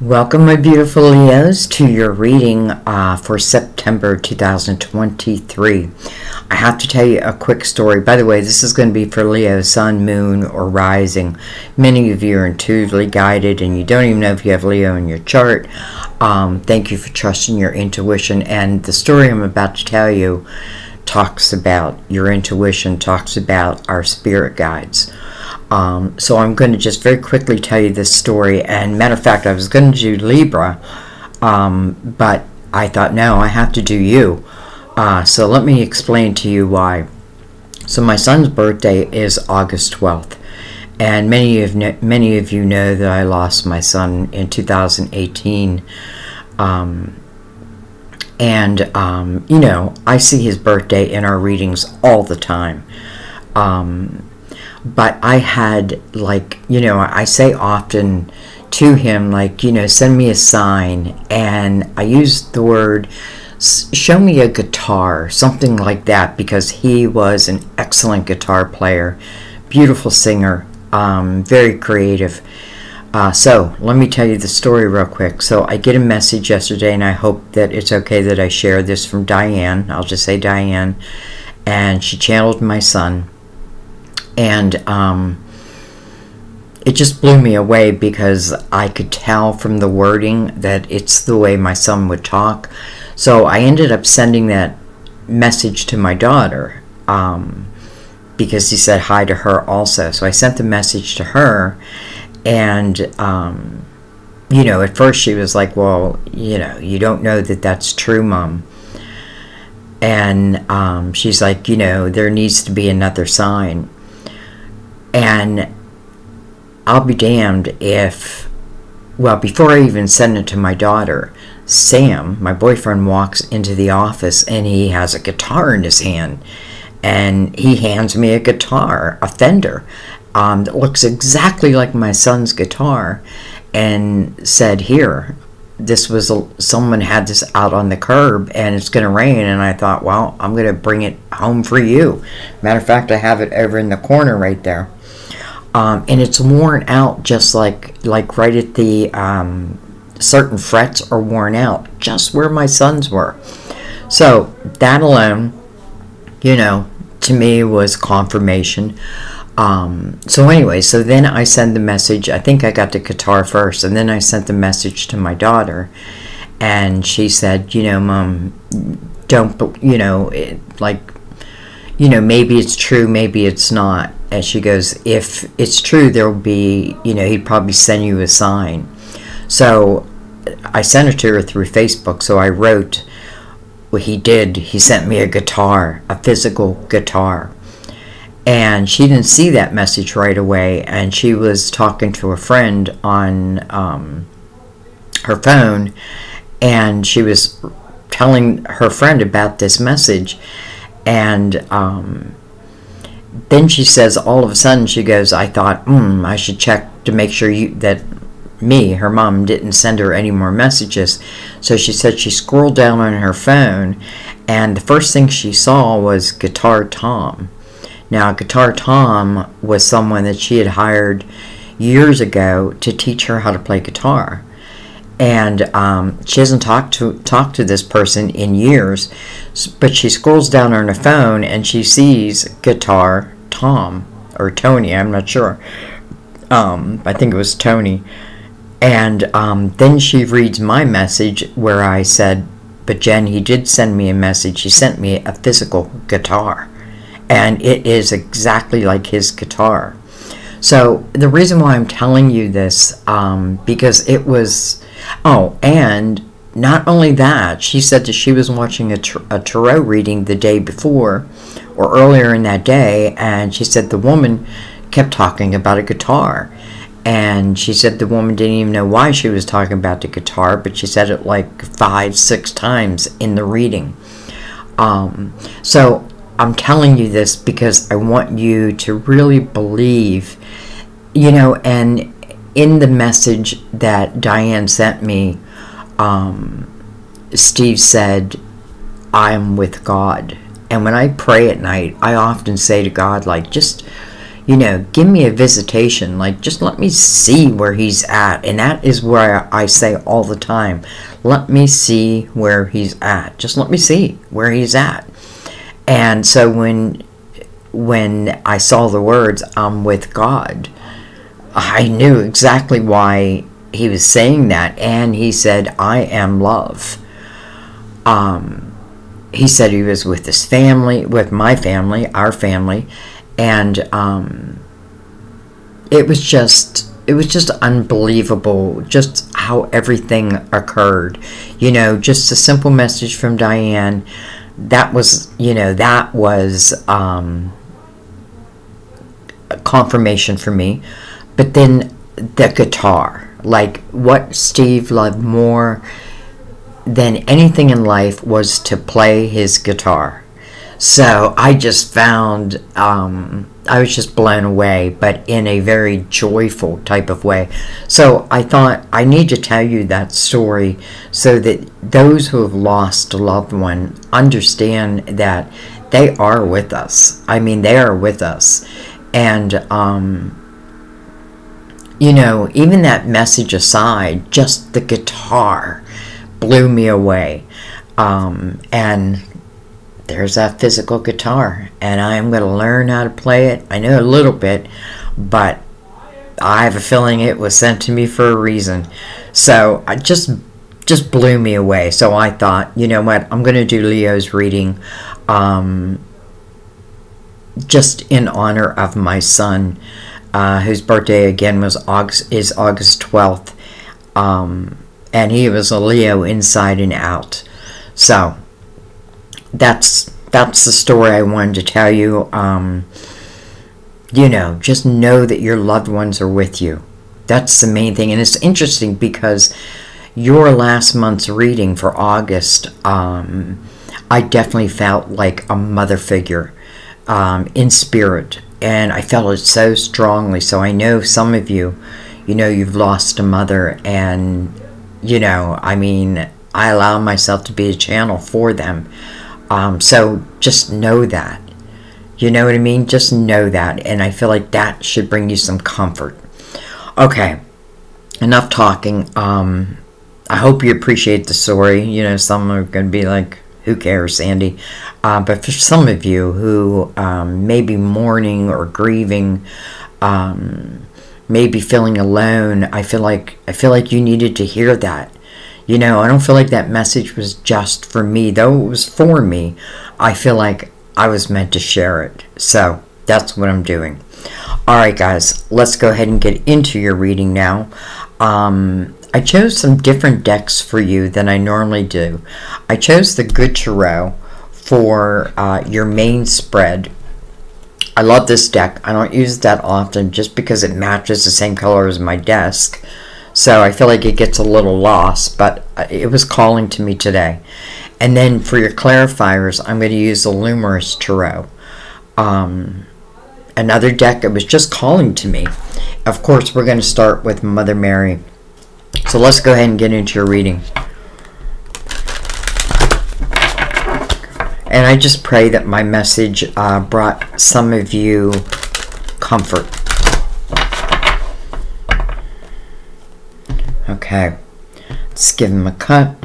Welcome, my beautiful Leos, to your reading for September 2023. I have to tell you a quick story. By the way, this is going to be for Leo, Sun, Moon, or Rising. Many of you are intuitively guided and you don't even know if you have Leo in your chart. Thank you for trusting your intuition. And the story I'm about to tell you talks about your intuition, talks about our spirit guides. So I'm going to just very quickly tell you this story. And matter of fact, I was going to do Libra, but I thought, no, I have to do you. So let me explain to you why. So my son's birthday is August 12th. And many of you know that I lost my son in 2018. You know, I see his birthday in our readings all the time. But I had, like, you know, I say often to him, like, you know, send me a sign. And I used the word, show me a guitar, something like that, because he was an excellent guitar player, beautiful singer, very creative. So let me tell you the story real quick. So I get a message yesterday, and I hope that it's okay that I share this, from Diane. I'll just say Diane. And she channeled my son. And it just blew me away, because I could tell from the wording that it's the way my son would talk. So I ended up sending that message to my daughter, because he said hi to her also. So I sent the message to her, and you know, at first she was like, well, you know, you don't know that that's true, Mom. And she's like, you know, there needs to be another sign. And I'll be damned if, well, before I even send it to my daughter, Sam, my boyfriend, walks into the office and he has a guitar in his hand. And he hands me a guitar, a Fender, that looks exactly like my son's guitar, and said, here, this was, someone had this out on the curb and it's going to rain. And I thought, well, I'm going to bring it home for you. Matter of fact, I have it over in the corner right there. And it's worn out, just like right at the, certain frets are worn out, just where my son's were. So that alone, you know, to me was confirmation. So anyway, so then I send the message. I think I got the guitar first, and then I sent the message to my daughter, and she said, you know, Mom, don't, you know, like, you know, maybe it's true, maybe it's not. And she goes, if it's true, there'll be, you know, he'd probably send you a sign. So I sent it to her through Facebook. So I wrote, well, he did. He sent me a guitar, a physical guitar. And she didn't see that message right away. And she was talking to a friend on her phone. And she was telling her friend about this message. And then she says, all of a sudden, she goes, I thought, I should check to make sure that her mom, didn't send her any more messages. So she said she scrolled down on her phone, and the first thing she saw was Guitar Tom. Now, Guitar Tom was someone that she had hired years ago to teach her how to play guitar. And she hasn't talked to this person in years, but she scrolls down on her phone and she sees Guitar Tom, or Tony, I'm not sure. I think it was Tony. And then she reads my message where I said, but Jen, he did send me a message. He sent me a physical guitar, and it is exactly like his guitar. So the reason why I'm telling you this, because it was, oh, and not only that, she said that she was watching a tarot reading the day before, or earlier in that day, and she said the woman kept talking about a guitar. And she said the woman didn't even know why she was talking about the guitar, but she said it like 5-6 times in the reading. So I'm telling you this because I want you to really believe, you know. And in the message that Diane sent me, Steve said, I'm with God. And when I pray at night, I often say to God, like, just, You know, give me a visitation. Like, just let me see where he's at. And that is where I say all the time, let me see where he's at. Just let me see where he's at. And so when I saw the words, I'm with God, I knew exactly why he was saying that. And he said, I am love. He said he was with his family, with my family, our family, and it was just unbelievable just how everything occurred. You know, just a simple message from Diane. That was, you know, that was a confirmation for me. But then the guitar, like what Steve loved more than anything in life was to play his guitar. So I just found, I was just blown away, but in a very joyful type of way. So I thought I need to tell you that story so that those who have lost a loved one understand that they are with us. I mean, they are with us. And, you know, even that message aside, just the guitar blew me away. And there's that physical guitar, and I'm going to learn how to play it. I know a little bit, but I have a feeling it was sent to me for a reason. So I just blew me away. So I thought, you know what, I'm going to do Leo's reading just in honor of my son, whose birthday again is August 12th. And he was a Leo inside and out. So that's the story I wanted to tell you. You know, just know that your loved ones are with you. That's the main thing. And it's interesting because your last month's reading for August, I definitely felt like a mother figure in spirit. And I felt it so strongly. So I know some of you, you know, you've lost a mother, and you know, I mean, I allow myself to be a channel for them. So just know that. You know what I mean? Just know that. And I feel like that should bring you some comfort. Okay, enough talking. I hope you appreciate the story. You know, some are going to be like, who cares, Sandy? But for some of you who may be mourning or grieving, maybe feeling alone, I feel like you needed to hear that. You know, I don't feel like that message was just for me, though it was for me. I feel like I was meant to share it. So that's what I'm doing. All right, guys, let's go ahead and get into your reading now. I chose some different decks for you than I normally do. I chose the Good Tarot for your main spread. I love this deck. I don't use it that often just because it matches the same color as my desk. So I feel like it gets a little lost, but it was calling to me today. And then for your clarifiers, I'm going to use the Luminous Tarot. Another deck that was just calling to me. Of course, we're going to start with Mother Mary. So let's go ahead and get into your reading. And I just pray that my message brought some of you comfort. Okay, let's give him a cut.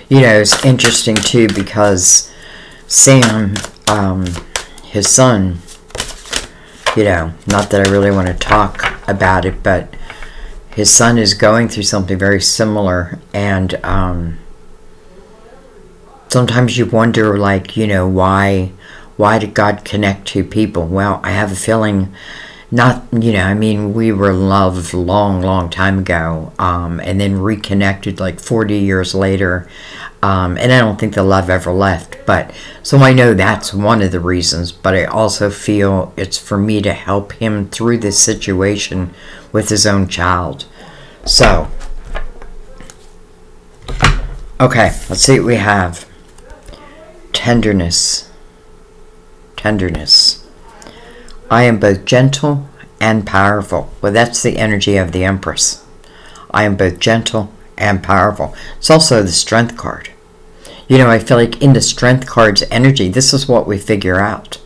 You know, it's interesting too because Sam, his son, you know, not that I really want to talk about it, but his son is going through something very similar, and sometimes you wonder, like, you know, why did God connect two people? Well, I have a feeling not, you know, I mean, we were loved long time ago, and then reconnected like 40 years later, and I don't think the love ever left, but, so I know that's one of the reasons, but I also feel it's for me to help him through this situation with his own child. So, okay, let's see what we have. Tenderness. Tenderness. I am both gentle and powerful. Well, that's the energy of the Empress. I am both gentle and powerful. It's also the Strength card. You know, I feel like in the Strength card's energy, this is what we figure out.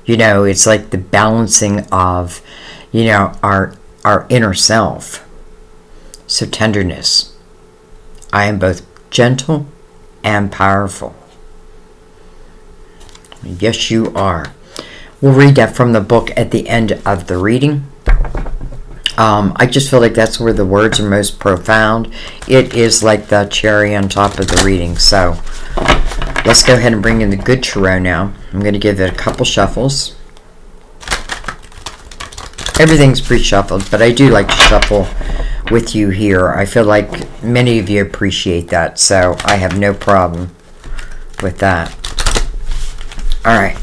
You know, it's like the balancing of, you know, our inner self. So tenderness. I am both gentle and powerful. Yes, you are. We'll read that from the book at the end of the reading. I just feel like that's where the words are most profound. It is like the cherry on top of the reading. So let's go ahead and bring in the good tarot now. I'm going to give it a couple shuffles. Everything's pre-shuffled, but I do like to shuffle with you here. I feel like many of you appreciate that, so I have no problem with that. All right.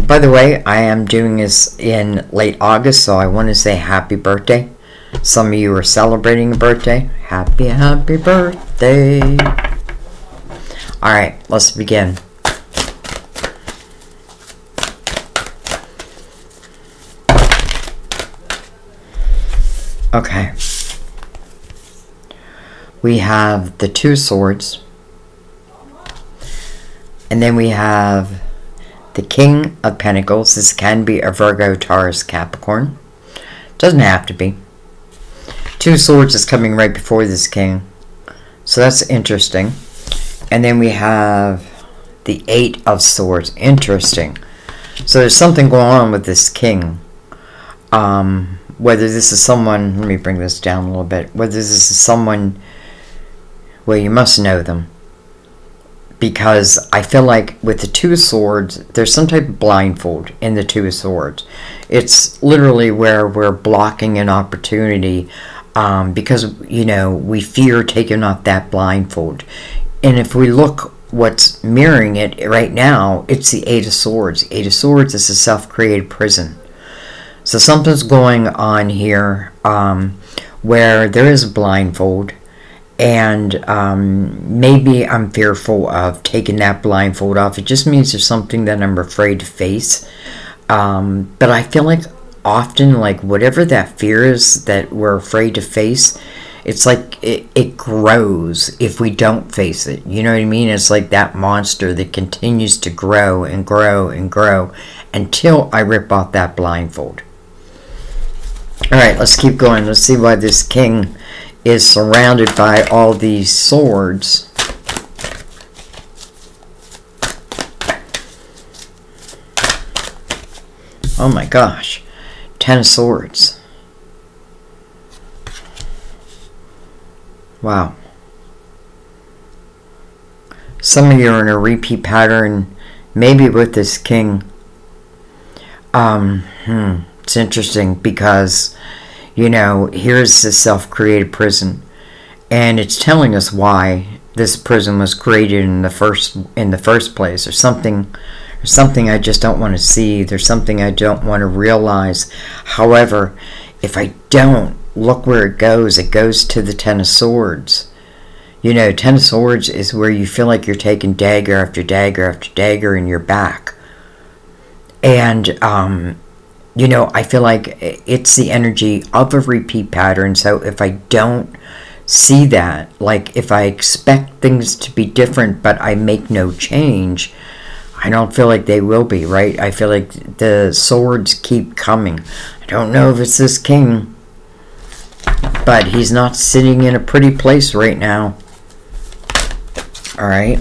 By the way, I am doing this in late August, so I want to say happy birthday. Some of you are celebrating a birthday. Happy, happy birthday. All right, let's begin. Okay. We have the Two Swords. And then we have the King of Pentacles. This can be a Virgo, Taurus, Capricorn. Doesn't have to be. Two Swords is coming right before this King. So that's interesting. And then we have the Eight of Swords. Interesting. So there's something going on with this King. Whether this is someone, let me bring this down a little bit. Whether this is someone, well, you must know them. Because I feel like with the Two Swords, there's some type of blindfold in the Two Swords. It's literally where we're blocking an opportunity because, you know, we fear taking off that blindfold. And if we look what's mirroring it right now, it's the Eight of Swords. The Eight of Swords is a self-created prison. So something's going on here where there is a blindfold. And maybe I'm fearful of taking that blindfold off. It just means there's something that I'm afraid to face. But I feel like often, like whatever that fear is that we're afraid to face, it's like it grows if we don't face it. You know what I mean? It's like that monster that continues to grow and grow and grow until I rip off that blindfold. All right, let's keep going. Let's see why this King is surrounded by all these swords. Oh my gosh. 10 of Swords. Wow. Some of you are in a repeat pattern, maybe with this King. It's interesting because, you know, here's the self-created prison, and it's telling us why this prison was created in the first place. There's something I just don't want to see. There's something I don't want to realize. However, if I don't look where it goes to the Ten of Swords. You know, Ten of Swords is where you feel like you're taking dagger after dagger after dagger in your back. And you know, I feel like it's the energy of a repeat pattern. So if I don't see that, like if I expect things to be different but I make no change, I don't feel like they will be, right? I feel like the swords keep coming. I don't know if it's this King, but he's not sitting in a pretty place right now. All right.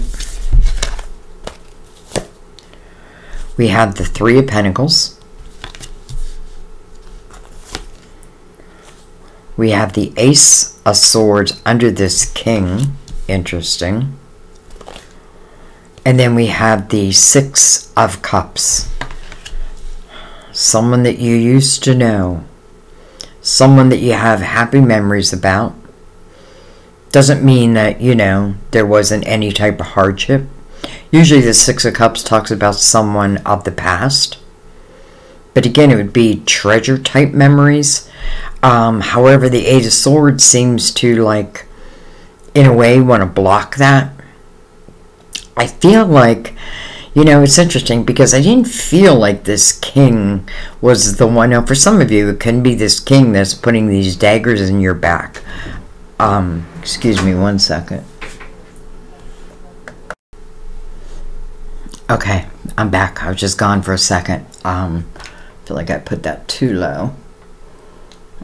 We have the Three of Pentacles. We have the Ace of Swords under this King. Interesting. And then we have the Six of Cups. Someone that you used to know. Someone that you have happy memories about. Doesn't mean that, you know, there wasn't any type of hardship. Usually the Six of Cups talks about someone of the past. But again, it would be treasure type memories. However, the Eight of Swords seems to, like, in a way, want to block that. I feel like, You know, it's interesting because I didn't feel like this king was the one. Now, for some of you, it can be this king that's putting these daggers in your back. Excuse me one second. Okay, I'm back. I was just gone for a second. I feel like I put that too low.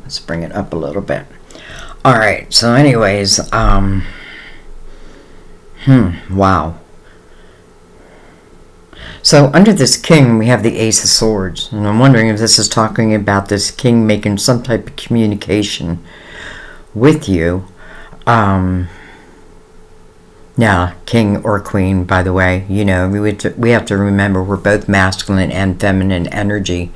Let's bring it up a little bit. Alright, so anyways, wow. So under this king, we have the Ace of Swords. And I'm wondering if this is talking about this king making some type of communication with you. Yeah, king or queen, by the way. You know, we have to remember we're both masculine and feminine energy.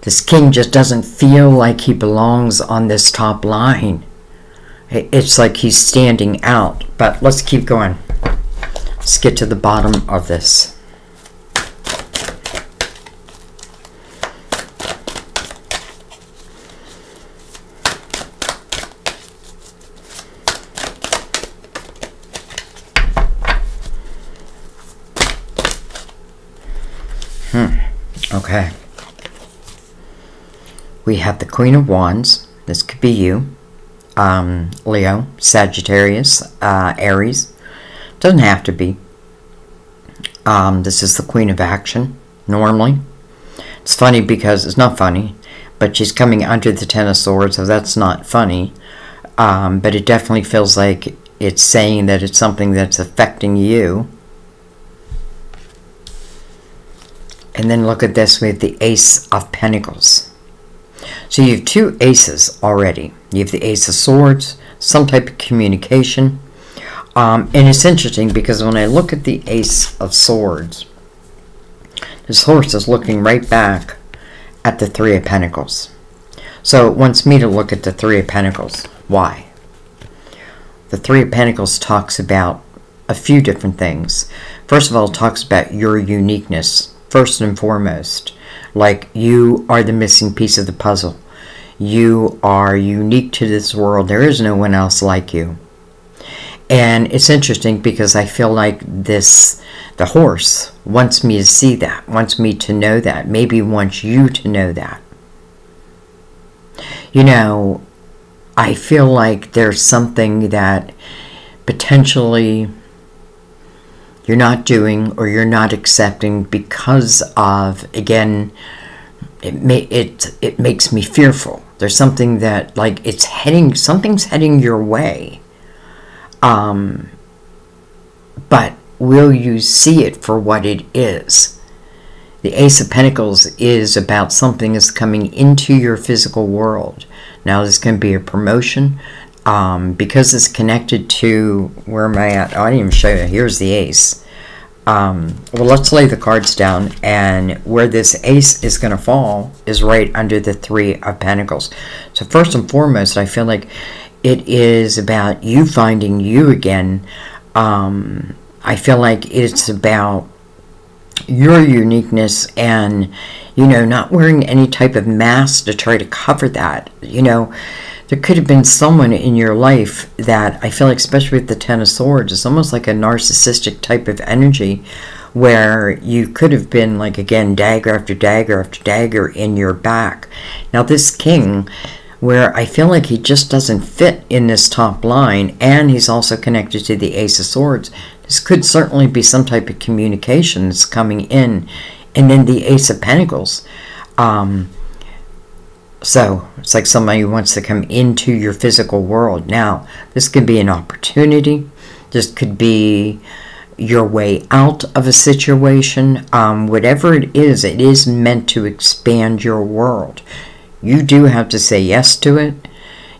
This king just doesn't feel like he belongs on this top line. It's like he's standing out. But let's keep going. Let's get to the bottom of this. Okay. We have the Queen of Wands. This could be you. Leo, Sagittarius, Aries. Doesn't have to be. This is the Queen of Action, normally. It's funny because it's not funny, but she's coming under the Ten of Swords, so that's not funny. But it definitely feels like it's saying that it's something that's affecting you. And then look at this with the Ace of Pentacles. So you have two aces already. You have the Ace of Swords, some type of communication. And it's interesting because when I look at the Ace of Swords, this horse is looking right back at the Three of Pentacles. So it wants me to look at the Three of Pentacles. Why? The Three of Pentacles talks about a few different things. First of all, it talks about your uniqueness. First and foremost, like you are the missing piece of the puzzle. You are unique to this world. There is no one else like you. And it's interesting because I feel like the horse wants me to see that, wants me to know that, maybe wants you to know that. You know, I feel like there's something that potentially you're not doing or you're not accepting because of, again, it makes me fearful. There's something that, like, something's heading your way. But will you see it for what it is? The Ace of Pentacles is about something that's coming into your physical world. Now, this can be a promotion. Because it's connected to, where am I at? Oh, I didn't even show you. Here's the ace. Well, let's lay the cards down, and where this ace is going to fall is right under the Three of Pentacles. So first and foremost, I feel like it is about you finding you again. I feel like it's about your uniqueness and, you know, not wearing any type of mask to try to cover that. You know, there could have been someone in your life that I feel like, especially with the Ten of Swords, it's almost like a narcissistic type of energy where you could have been, like, again, dagger after dagger after dagger in your back. Now, this king, where I feel like he just doesn't fit in this top line, and he's also connected to the Ace of Swords, this could certainly be some type of communication that's coming in. And then the Ace of Pentacles. So it's like somebody who wants to come into your physical world. Now, this could be an opportunity. This could be your way out of a situation. Whatever it is meant to expand your world. You do have to say yes to it.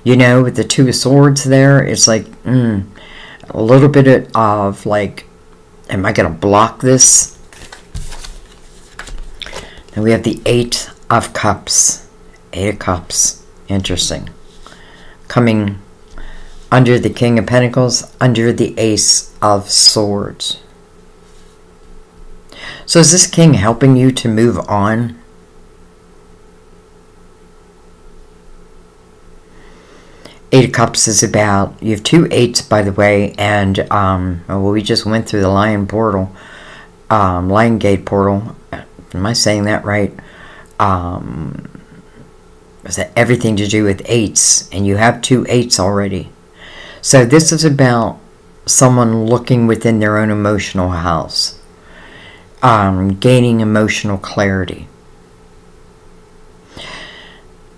You know, with the Two of Swords there, it's like a little bit of like, am I going to block this? And we have the Eight of Cups. Eight of Cups. Interesting. Coming under the King of Pentacles, under the Ace of Swords. So is this king helping you to move on? Eight of Cups is about, you have two eights, by the way, and well, we just went through the Lion portal. Lion Gate portal. Am I saying that right? Is that everything to do with eights, and you have 2 eights already. So this is about someone looking within their own emotional house, gaining emotional clarity.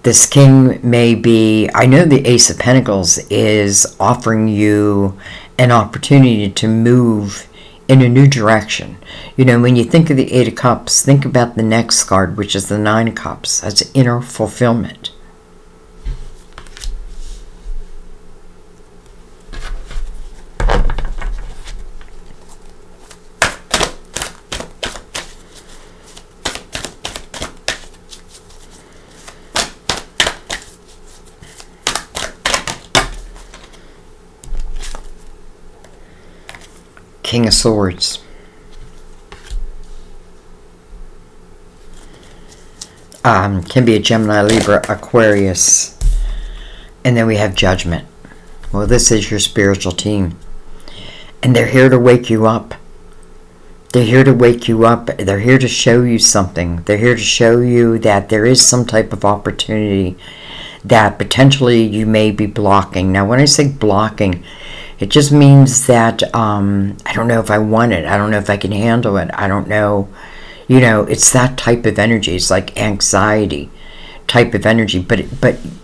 This king may be, I know the Ace of Pentacles is offering you an opportunity to move in a new direction. You know, when you think of the 8 of Cups, think about the next card, which is the 9 of Cups. That's inner fulfillment. King of Swords. Can be a Gemini, Libra, Aquarius. And then we have Judgment. Well, this is your spiritual team. And they're here to wake you up. They're here to wake you up. They're here to show you something. They're here to show you that there is some type of opportunity that potentially you may be blocking. Now, when I say blocking, it just means that I don't know if I want it. I don't know if I can handle it. I don't know. You know, it's that type of energy. It's like anxiety type of energy. But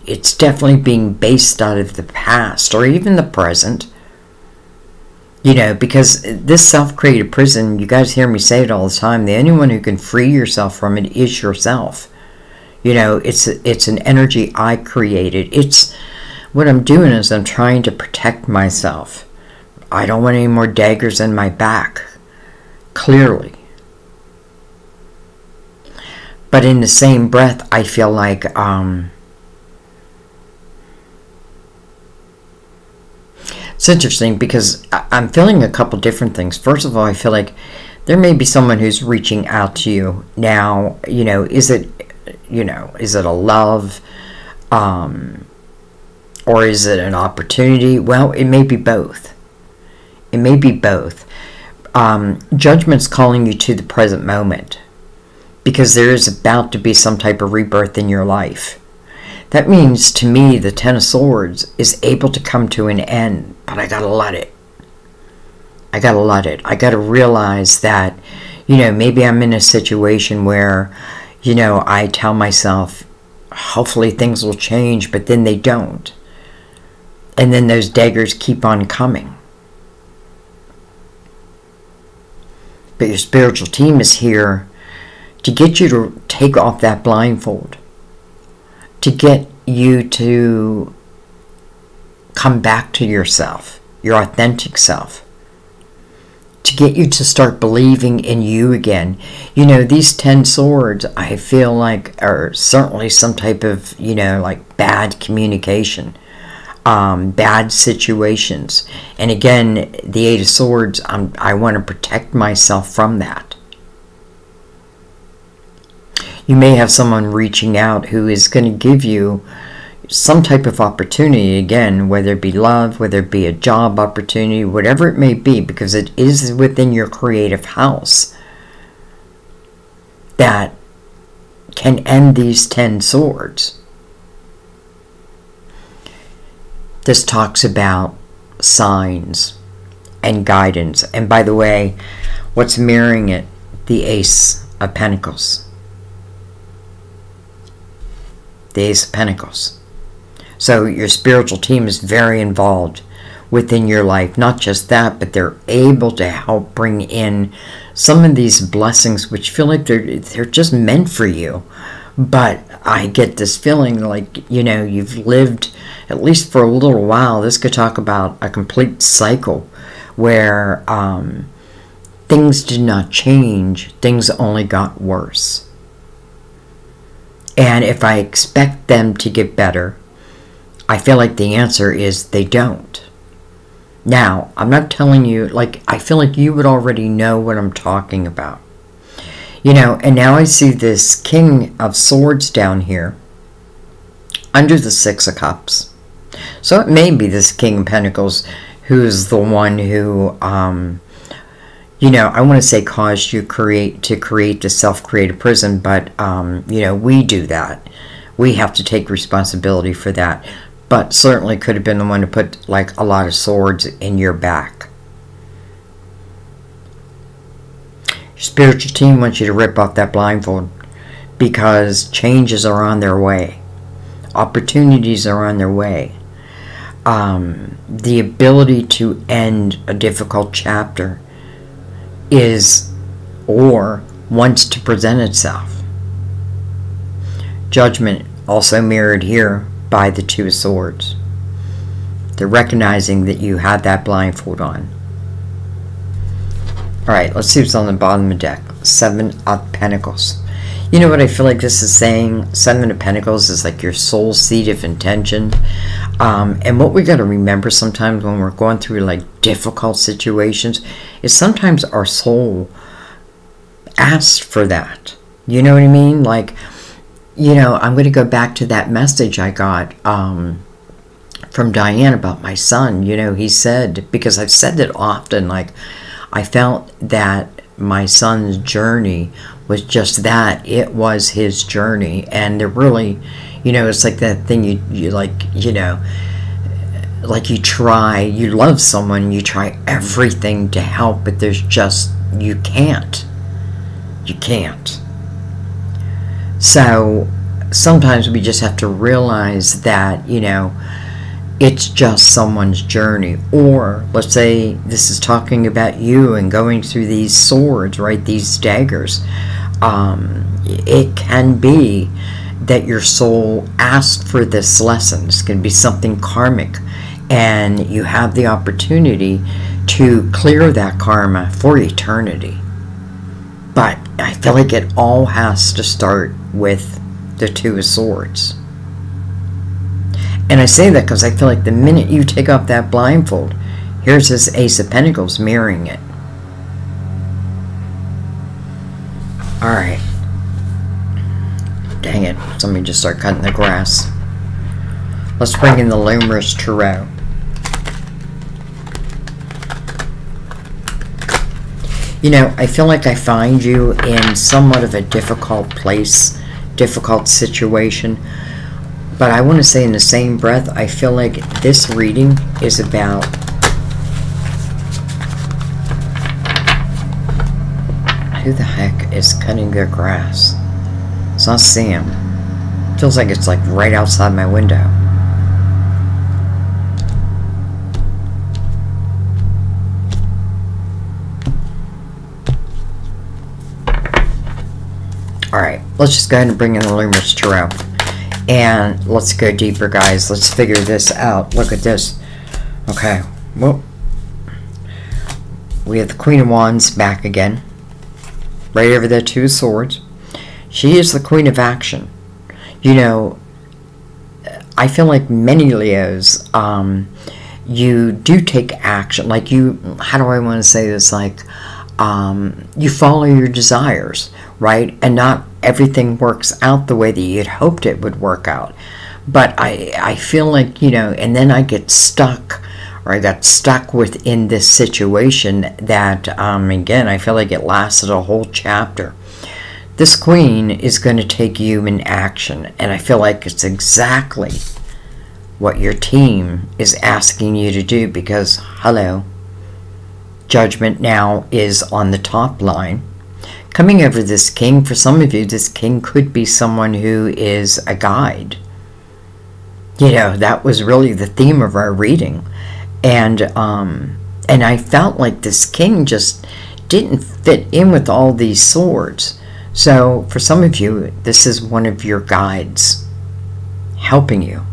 it's definitely being based out of the past or even the present. You know, because this self-created prison, you guys hear me say it all the time, the only one who can free yourself from it is yourself. You know, it's an energy I created. What I'm doing is I'm trying to protect myself. I don't want any more daggers in my back, clearly. But in the same breath, I feel like it's interesting because I'm feeling a couple different things. First of all, I feel like there may be someone who's reaching out to you. Now, you know, is it a love? Or is it an opportunity? Well, it may be both. It may be both. Judgment's calling you to the present moment because there is about to be some type of rebirth in your life. That means, to me, the Ten of Swords is able to come to an end, but I gotta let it. I gotta let it. I gotta realize that, you know, maybe I'm in a situation where, you know, I tell myself, hopefully things will change, but then they don't. And then those daggers keep on coming. But your spiritual team is here to get you to take off that blindfold. To get you to come back to yourself, your authentic self. To get you to start believing in you again. You know, these 10 swords, I feel like, are certainly some type of, you know, like bad communication. Bad situations. And again, the 8 of Swords, I want to protect myself from that. You may have someone reaching out who is going to give you some type of opportunity, again, whether it be love, whether it be a job opportunity, whatever it may be, because it is within your creative house that can end these 10 swords. This talks about signs and guidance. And by the way, what's mirroring it? The Ace of Pentacles. The Ace of Pentacles. So your spiritual team is very involved within your life. Not just that, but they're able to help bring in some of these blessings which feel like they're just meant for you. But I get this feeling like, you know, you've lived, at least for a little while, this could talk about a complete cycle where things did not change, things only got worse. And if I expect them to get better, I feel like the answer is they don't. Now, I'm not telling you, like, I feel like you would already know what I'm talking about. You know, and now I see this King of Swords down here under the 6 of Cups. So it may be this King of Pentacles who's the one who, you know, I want to say caused you to create the self-created prison, but, you know, we do that. We have to take responsibility for that. But certainly could have been the one to put, like, a lot of swords in your back. Your spiritual team wants you to rip off that blindfold because changes are on their way. Opportunities are on their way. The ability to end a difficult chapter is or wants to present itself. Judgment also mirrored here by the Two of Swords. They're recognizing that you had that blindfold on. Alright, let's see what's on the bottom of the deck. Seven of Pentacles. You know what I feel like this is saying? Seven of Pentacles is like your soul seed of intention. And what we got to remember sometimes when we're going through like difficult situations is sometimes our soul asks for that. You know what I mean? Like, you know, I'm going to go back to that message I got from Diane about my son. You know, he said, because I've said it often, like, I felt that my son's journey was just that. It was his journey. And they're really, you know, it's like that thing you like, you know, like you love someone, you try everything to help, but there's just, you can't. You can't. So sometimes we just have to realize that, you know, it's just someone's journey. Or let's say this is talking about you and going through these swords, right? These daggers. It can be that your soul asked for this lesson. It's going to be something karmic. And you have the opportunity to clear that karma for eternity. But I feel like it all has to start with the Two of Swords. And I say that because I feel like the minute you take off that blindfold, here's this Ace of Pentacles mirroring it. Alright. Dang it. Somebody just start cutting the grass. Let's bring in the Luminous Tarot. You know, I feel like I find you in somewhat of a difficult place, difficult situation. But I want to say in the same breath, I feel like this reading is about who the heck is cutting their grass? It's not Sam. Feels like it's like right outside my window. Alright, let's just go ahead and bring in the Luminous Tarot. And let's go deeper, guys. Let's figure this out. Look at this. Okay. Well, we have the Queen of Wands back again. Right over there, Two of Swords. She is the Queen of Action. You know, I feel like many Leos, you do take action. Like you, how do I want to say this? Like, you follow your desires, right? And not everything works out the way that you'd hoped it would work out. But I feel like, you know, and then I get stuck, or I got stuck within this situation that, again, I feel like it lasted a whole chapter. This Queen is going to take human action, and I feel like it's exactly what your team is asking you to do because, hello, Judgment now is on the top line. Coming over this King, for some of you, this King could be someone who is a guide. You know, that was really the theme of our reading. And I felt like this King just didn't fit in with all these swords. So for some of you, this is one of your guides helping you.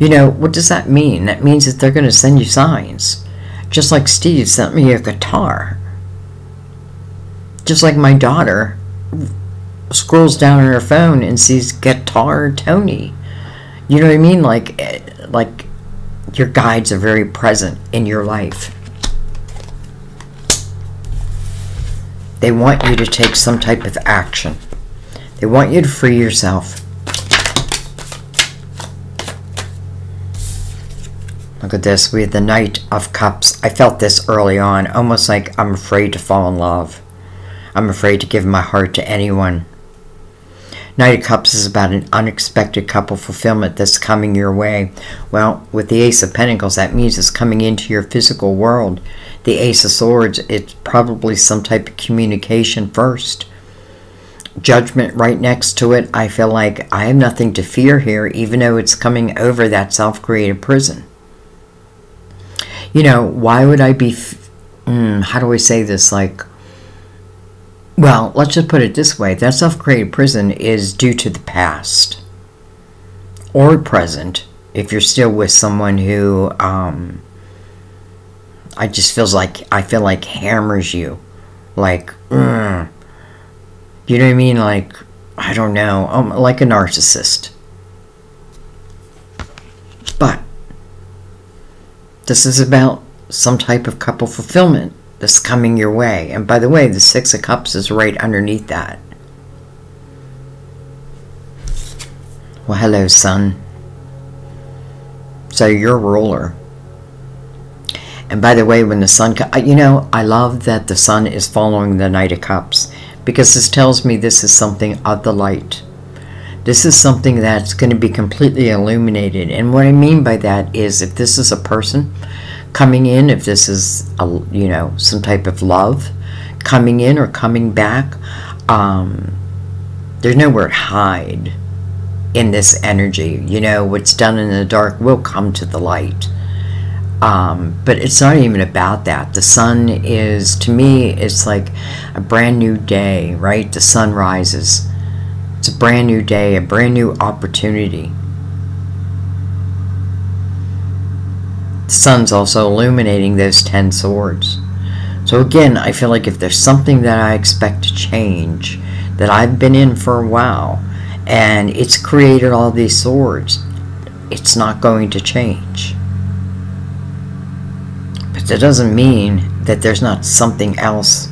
You know, what does that mean? That means that they're going to send you signs. Just like Steve sent me a guitar. Just like my daughter scrolls down on her phone and sees Guitar Tony. You know what I mean? Like your guides are very present in your life. They want you to take some type of action. They want you to free yourself. Look look at this. We have the Knight of Cups. I felt this early on, almost like I'm afraid to fall in love. I'm afraid to give my heart to anyone. Knight of Cups is about an unexpected couple fulfillment that's coming your way. Well, with the Ace of Pentacles, that means it's coming into your physical world. The Ace of Swords, it's probably some type of communication first. Judgment right next to it. I feel like I have nothing to fear here, even though it's coming over that self-created prison. You know, why would I be... how do I say this? Like... Well, let's just put it this way. That self-created prison is due to the past. Or present, if you're still with someone who, I feel like hammers you. Like, you know what I mean? Like, I don't know. Like a narcissist. But, this is about some type of couple fulfillment that's coming your way. And by the way, the Six of Cups is right underneath that. Well, hello, Sun. So you're a ruler. And by the way, when the Sun... You know, I love that the Sun is following the Knight of Cups, because this tells me this is something of the light. This is something that's going to be completely illuminated. And what I mean by that is, if this is a person coming in, if this is you know, some type of love coming in or coming back, there's nowhere to hide in this energy. You know, what's done in the dark will come to the light. But it's not even about that. The Sun is, to me, it's like a brand new day, right? The sun rises. It's a brand new day, a brand new opportunity. The Sun's also illuminating those 10 swords. So again, I feel like if there's something that I expect to change, that I've been in for a while, and it's created all these swords, it's not going to change. But that doesn't mean that there's not something else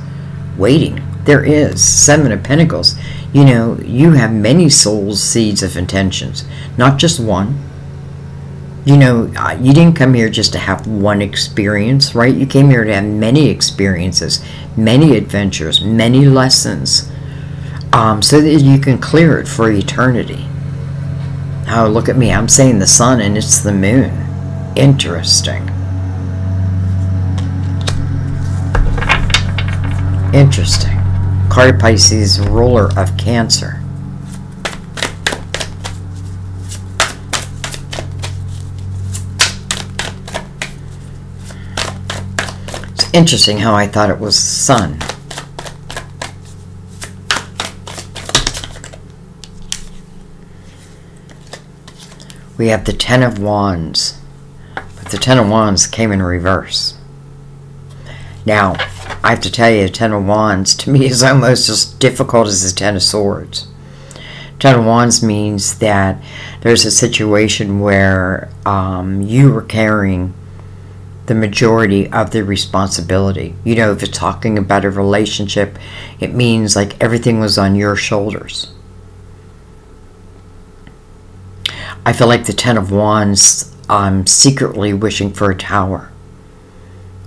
waiting. There is. Seven of Pentacles. You know, you have many soul seeds of intentions, not just one. You know, you didn't come here just to have one experience, right? You came here to have many experiences, many adventures, many lessons, so that you can clear it for eternity. Oh, look at me. I'm saying the Sun and it's the Moon. Interesting. Interesting. Card Pisces, ruler of Cancer. Interesting how I thought it was the Sun. We have the Ten of Wands. But the Ten of Wands came in reverse. Now, I have to tell you, the Ten of Wands to me is almost as difficult as the Ten of Swords. Ten of Wands means that there's a situation where you were carrying the majority of the responsibility. You know, if it's talking about a relationship, it means like everything was on your shoulders. I feel like the Ten of Wands, I'm secretly wishing for a tower.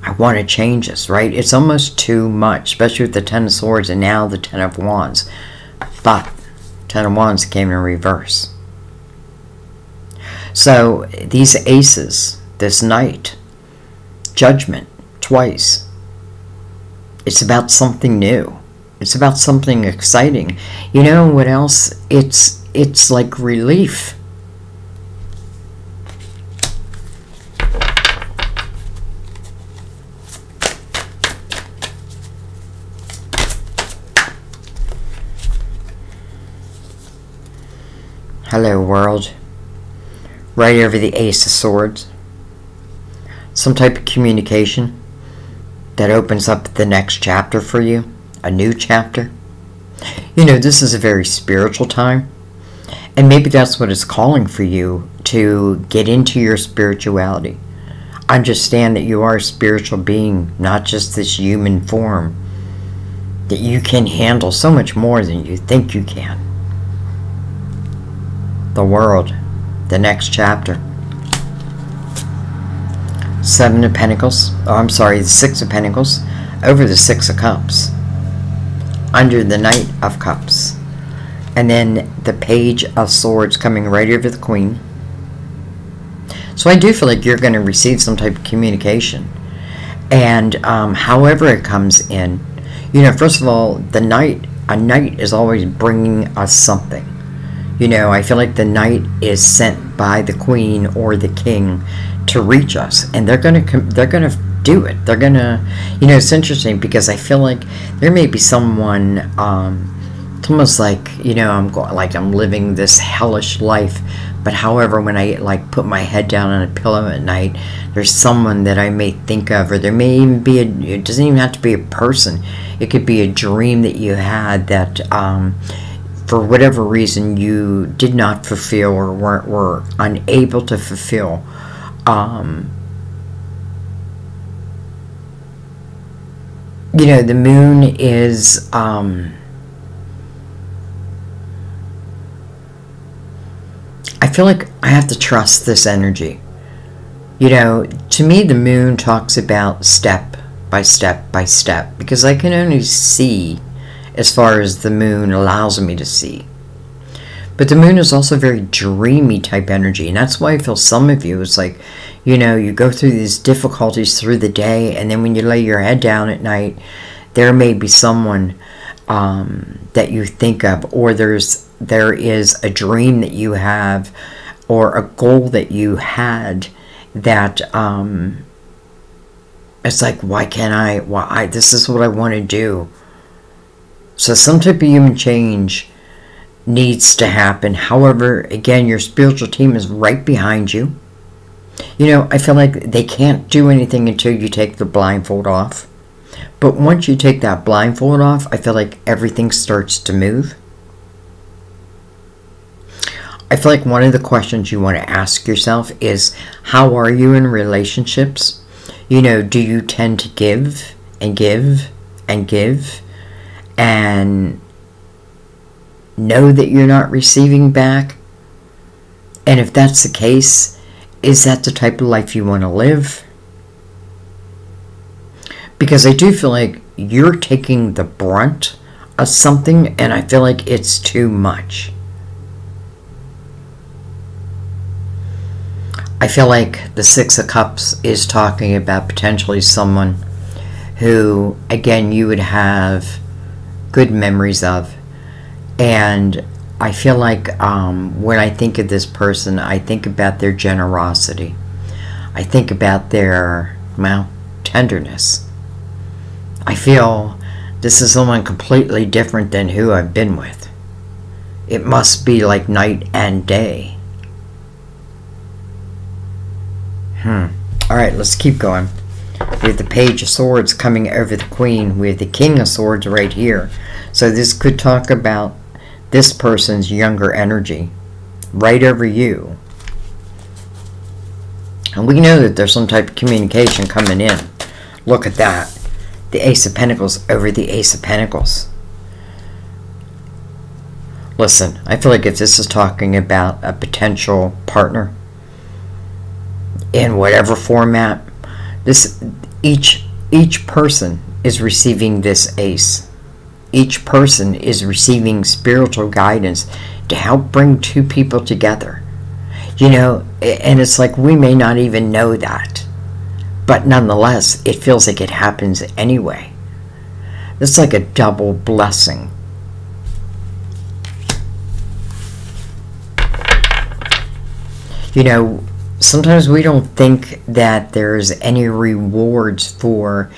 I want to change this, right? It's almost too much, especially with the Ten of Swords and now the Ten of Wands. But Ten of Wands came in reverse. So these aces, this Knight, Judgment, twice. It's about something new. It's about something exciting. You know what else? It's like relief. Hello, world. Right over the Ace of Swords. Some type of communication that opens up the next chapter for you. A new chapter. You know, this is a very spiritual time. And maybe that's what it's calling for you, to get into your spirituality. Understand that you are a spiritual being, not just this human form. That you can handle so much more than you think you can. The world. The next chapter. Seven of Pentacles, oh, I'm sorry, the Six of Pentacles, over the Six of Cups, under the Knight of Cups, and then the Page of Swords coming right over the Queen. So I do feel like you're going to receive some type of communication, and however it comes in, you know, first of all, a knight is always bringing us something. You know, I feel like the knight is sent by the Queen or the King to reach us, and they're gonna do it. They're gonna, you know, it's interesting because I feel like there may be someone, it's almost like, you know, I'm living this hellish life, but however, when I like put my head down on a pillow at night, there's someone that I may think of, or there may even be it doesn't even have to be a person. It could be a dream that you had that for whatever reason you did not fulfill or were unable to fulfill. You know, the moon is I feel like I have to trust this energy. You know, to me the moon talks about step by step by step, because I can only see as far as the moon allows me to see. But the moon is also very dreamy type energy, and that's why I feel some of you, it's like, you know, you go through these difficulties through the day, and then when you lay your head down at night, there may be someone that you think of, or there is a dream that you have, or a goal that you had that it's like, why can't this is what I want to do. So some type of human change needs to happen. However, again, your spiritual team is right behind you. You know, I feel like they can't do anything until you take the blindfold off. But once you take that blindfold off, I feel like everything starts to move. I feel like one of the questions you want to ask yourself is, how are you in relationships? You know, do you tend to give and give and give and know that you're not receiving back? And if that's the case, is that the type of life you want to live? Because I do feel like you're taking the brunt of something, and I feel like it's too much. I feel like the Six of Cups is talking about potentially someone who, again, you would have good memories of. And I feel like when I think of this person, I think about their generosity. I think about their, well, tenderness. I feel this is someone completely different than who I've been with. It must be like night and day. Alright, let's keep going. We have the Page of Swords coming over the Queen. We have the King of Swords right here. So this could talk about this person's younger energy right over you. And we know that there's some type of communication coming in. Look at that. The Ace of Pentacles over the Ace of Pentacles. Listen, I feel like if this is talking about a potential partner, in whatever format, each person is receiving this ace. Each person is receiving spiritual guidance to help bring two people together. You know, and it's like we may not even know that, but nonetheless, it feels like it happens anyway. It's like a double blessing. You know, sometimes we don't think that there's any rewards for,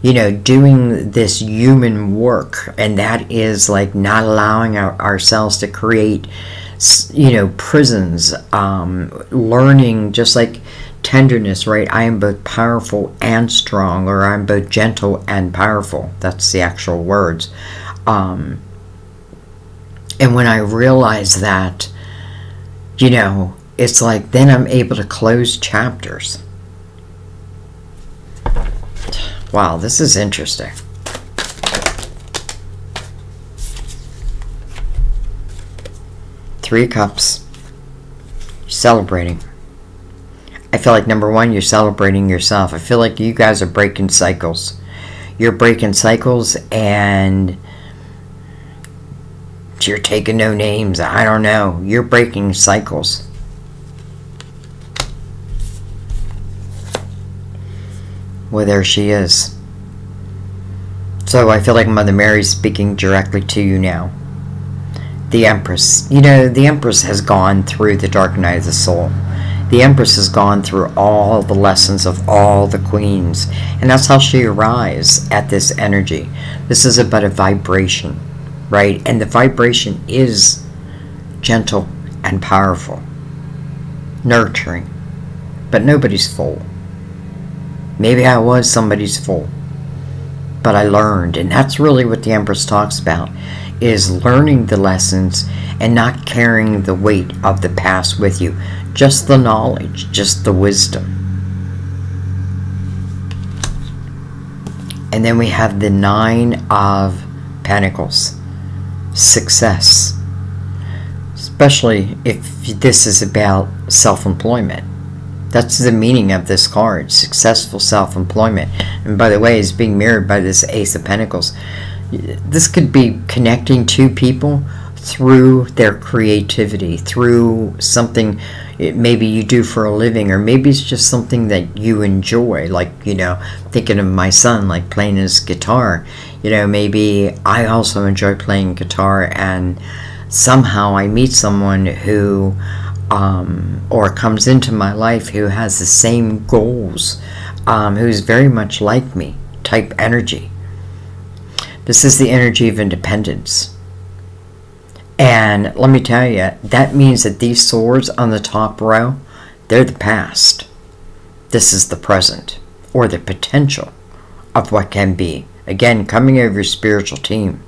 you know, doing this human work, and that is like not allowing ourselves to create, you know, prisons, learning just like tenderness, right? I am both powerful and strong, or I'm both gentle and powerful. That's the actual words. And when I realize that, you know, it's like then I'm able to close chapters. Wow, this is interesting. Three of Cups. Celebrating. I feel like, number one, you're celebrating yourself. I feel like you guys are breaking cycles. You're breaking cycles, and you're taking no names. I don't know. You're breaking cycles. Well, there she is. So I feel like Mother Mary's speaking directly to you now. The Empress. You know, the Empress has gone through the dark night of the soul. The Empress has gone through all the lessons of all the queens. And that's how she arrives at this energy. This is about a vibration, right? And the vibration is gentle and powerful. Nurturing. But nobody's full. Maybe I was somebody's fool, but I learned, and that's really what the Empress talks about, is learning the lessons and not carrying the weight of the past with you. Just the knowledge, just the wisdom. And then we have the Nine of Pentacles. Success. Especially if this is about self-employment. That's the meaning of this card, successful self-employment. And by the way, it's being mirrored by this Ace of Pentacles. This could be connecting two people through their creativity, through something maybe you do for a living, or maybe it's just something that you enjoy. Like, you know, thinking of my son, like playing his guitar. You know, maybe I also enjoy playing guitar, and somehow I meet someone who or comes into my life who has the same goals, who's very much like me, type energy. This is the energy of independence. And let me tell you, that means that these swords on the top row, they're the past. This is the present, or the potential of what can be. Again, coming over your spiritual team.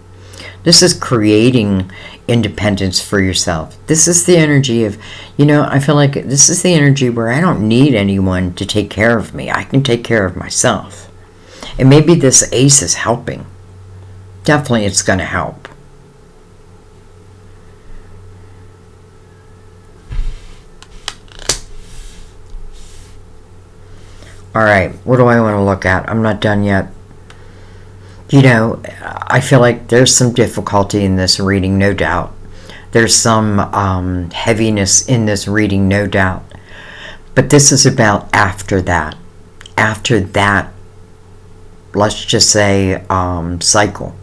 This is creating independence for yourself. This is the energy of, you know, I feel like this is the energy where I don't need anyone to take care of me. I can take care of myself. And maybe this Ace is helping. Definitely it's going to help. Alright, what do I want to look at? I'm not done yet. You know, I feel like there's some difficulty in this reading, no doubt. There's some heaviness in this reading, no doubt. But this is about after that. After that, let's just say, cycle.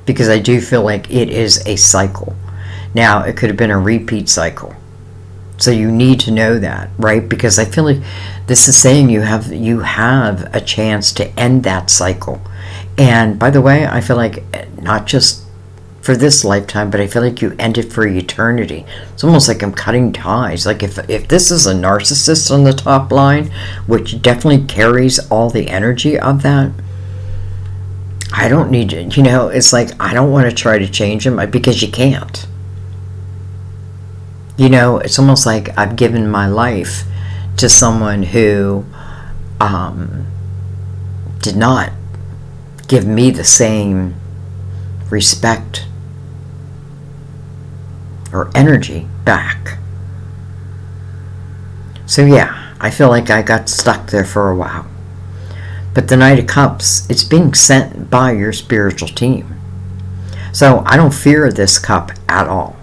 Because I do feel like it is a cycle. Now, it could have been a repeat cycle. So you need to know that, right? Because I feel like this is saying you have a chance to end that cycle. And by the way, I feel like not just for this lifetime, but I feel like you end it for eternity. It's almost like I'm cutting ties. Like if this is a narcissist on the top line, which definitely carries all the energy of that, I don't need to, you know, it's like I don't want to try to change him because you can't. You know, it's almost like I've given my life to someone who did not give me the same respect or energy back. So yeah, I feel like I got stuck there for a while. But the Knight of Cups, it's being sent by your spiritual team. So I don't fear this cup at all.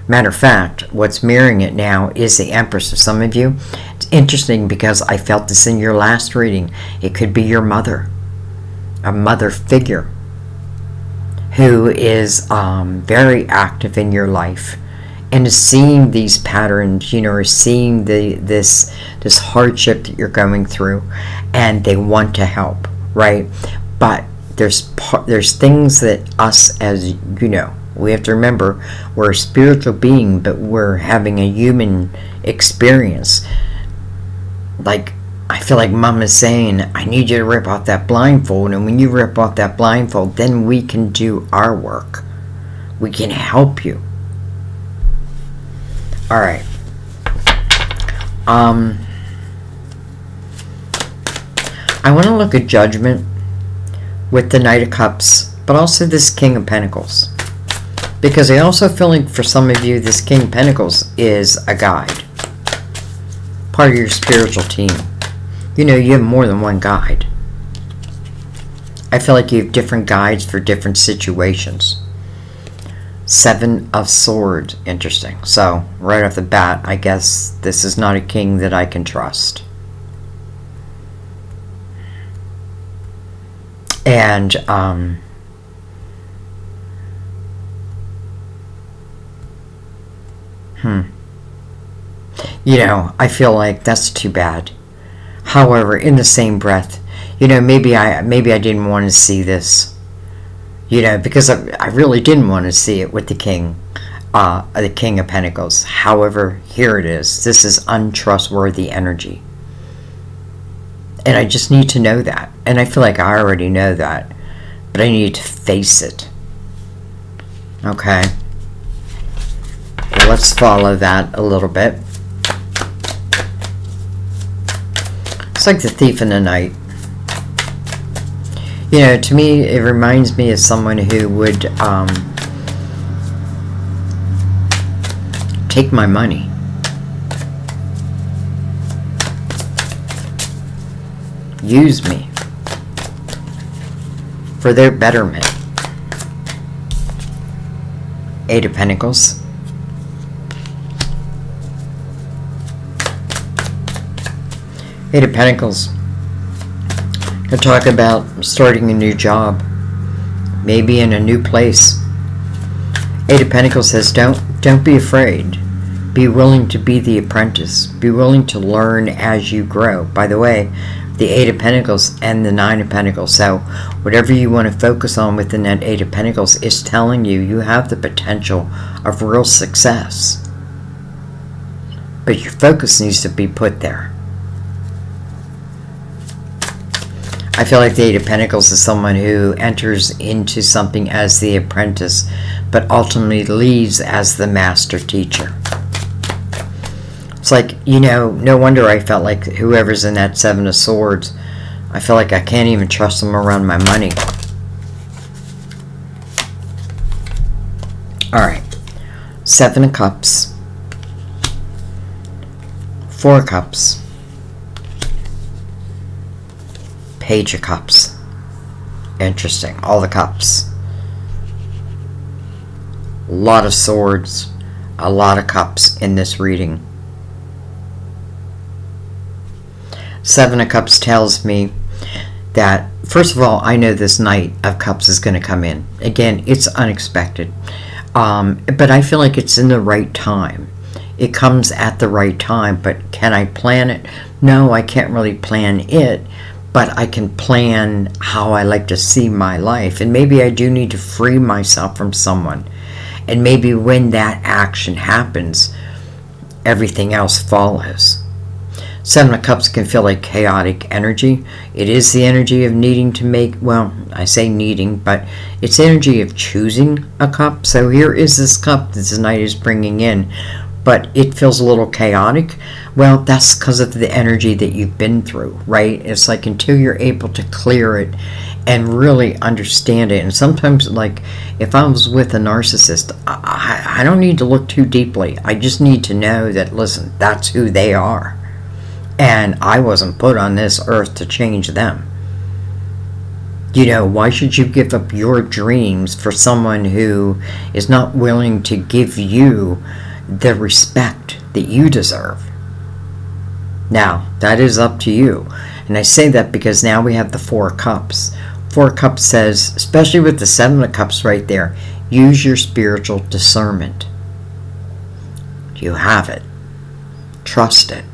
Matter of fact, what's mirroring it now is the Empress of some of you. It's interesting because I felt this in your last reading. It could be your mother, a mother figure who is very active in your life and is seeing these patterns, you know, or seeing this hardship that you're going through, and they want to help, right? But there's things that us, as you know, we have to remember, we're a spiritual being, but we're having a human experience. Like, I feel like Mom is saying, I need you to rip off that blindfold, and when you rip off that blindfold, then we can do our work. We can help you. Alright. I want to look at Judgment with the Knight of Cups, but also this King of Pentacles. Because I also feel like for some of you, this King of Pentacles is a guide. part of your spiritual team. You know, you have more than one guide. I feel like you have different guides for different situations. 7 of Swords. Interesting. So, right off the bat, I guess this is not a king that I can trust. And, you know, I feel like that's too bad. However, in the same breath, you know, maybe I didn't want to see this, you know, because I really didn't want to see it with the King of Pentacles. However, here it is. This is untrustworthy energy. And I just need to know that. And I feel like I already know that. But I need to face it. Okay. Well, let's follow that a little bit. It's like the Thief in the Night. You know, to me, it reminds me of someone who would take my money. Use me for their betterment. 8 of Pentacles. Eight of Pentacles. They're talking about starting a new job, maybe in a new place. 8 of Pentacles says, don't be afraid. Be willing to be the apprentice. Be willing to learn as you grow. By the way, the 8 of Pentacles and the 9 of Pentacles. So whatever you want to focus on within that 8 of Pentacles is telling you you have the potential of real success. But your focus needs to be put there. I feel like the 8 of Pentacles is someone who enters into something as the apprentice, but ultimately leaves as the master teacher. It's like, you know, no wonder I felt like whoever's in that 7 of Swords, I feel like I can't even trust them around my money. Alright. 7 of Cups. 4 of Cups. Page of Cups. Interesting. All the cups. A lot of swords. A lot of cups in this reading. 7 of Cups tells me that, first of all, I know this Knight of Cups is going to come in. Again, it's unexpected. But I feel like it's in the right time. It comes at the right time, but can I plan it? No, I can't really plan it, but I can plan how I like to see my life. And maybe I do need to free myself from someone. And maybe when that action happens, everything else follows. 7 of Cups can feel like chaotic energy. It is the energy of needing to make, well, I say needing, but it's the energy of choosing a cup. So here is this cup that this Knight is bringing in, but it feels a little chaotic. Well, that's because of the energy that you've been through, right? It's like until you're able to clear it and really understand it. And sometimes, like, if I was with a narcissist, I don't need to look too deeply. I just need to know that, listen, that's who they are. And I wasn't put on this earth to change them. You know, why should you give up your dreams for someone who is not willing to give you the respect that you deserve? Now, that is up to you. And I say that because now we have the 4 of Cups. 4 of Cups says, especially with the 7 of Cups right there, use your spiritual discernment. You have it. Trust it.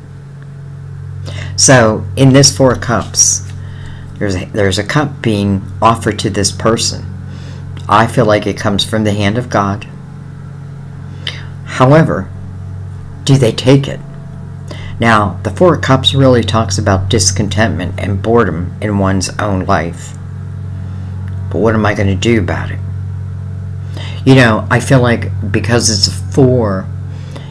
So, in this 4 of Cups, there's a cup being offered to this person. I feel like it comes from the hand of God. However, do they take it? Now, the 4 of Cups really talks about discontentment and boredom in one's own life. But what am I going to do about it? You know, I feel like because it's a 4,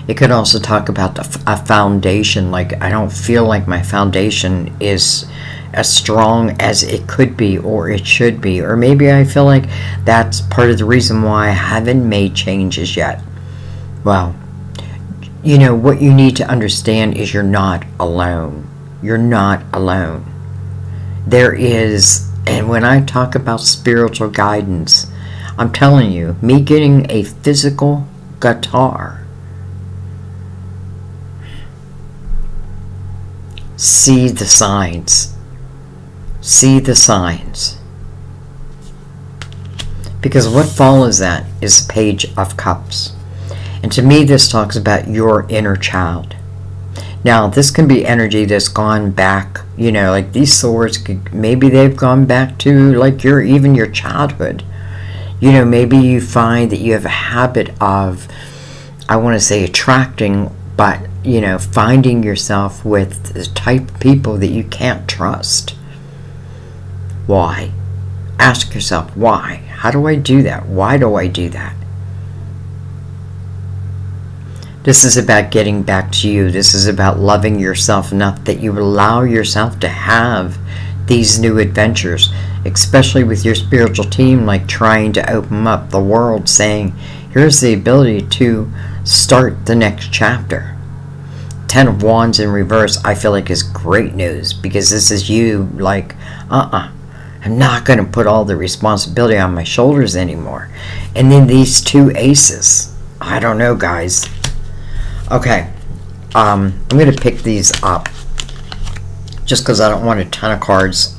it could also talk about a foundation. Like, I don't feel like my foundation is as strong as it could be or it should be. Or maybe I feel like that's part of the reason why I haven't made changes yet. Well, you know, what you need to understand is you're not alone. You're not alone. There is, and when I talk about spiritual guidance, I'm telling you, me getting a physical guitar, see the signs. See the signs. Because what follows that is the Page of Cups. And to me, this talks about your inner child. Now, this can be energy that's gone back, you know, like these swords, maybe they've gone back to like even your childhood. You know, maybe you find that you have a habit of, I want to say attracting, but, you know, finding yourself with the type of people that you can't trust. Why? Ask yourself, why? How do I do that? Why do I do that? This is about getting back to you. This is about loving yourself enough that you allow yourself to have these new adventures, especially with your spiritual team, like trying to open up the world, saying, here's the ability to start the next chapter. 10 of Wands in reverse, I feel like is great news, because this is you like, I'm not going to put all the responsibility on my shoulders anymore. And then these 2 aces. I don't know, guys. Okay, I'm going to pick these up just because I don't want a ton of cards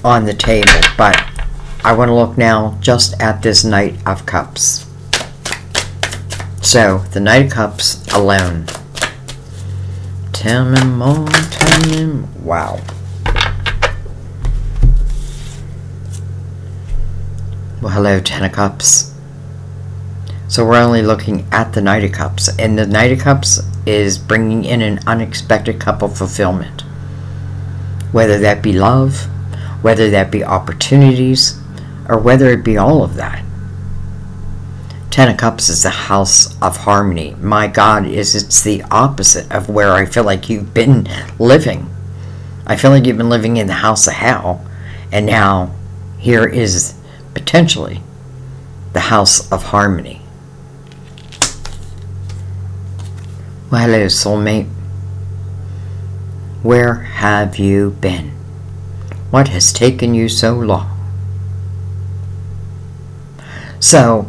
on the table, but I want to look now just at this Knight of Cups. So, the Knight of Cups alone. Tell me more, tell me more. Wow. Well, hello, 10 of Cups. So we're only looking at the Knight of Cups, and the Knight of Cups is bringing in an unexpected cup of fulfillment. Whether that be love, whether that be opportunities, or whether it be all of that. 10 of Cups is the house of harmony. My God, it's the opposite of where I feel like you've been living. I feel like you've been living in the house of hell, and now here is potentially the house of harmony. Well, hello, soulmate. Where have you been? What has taken you so long? So,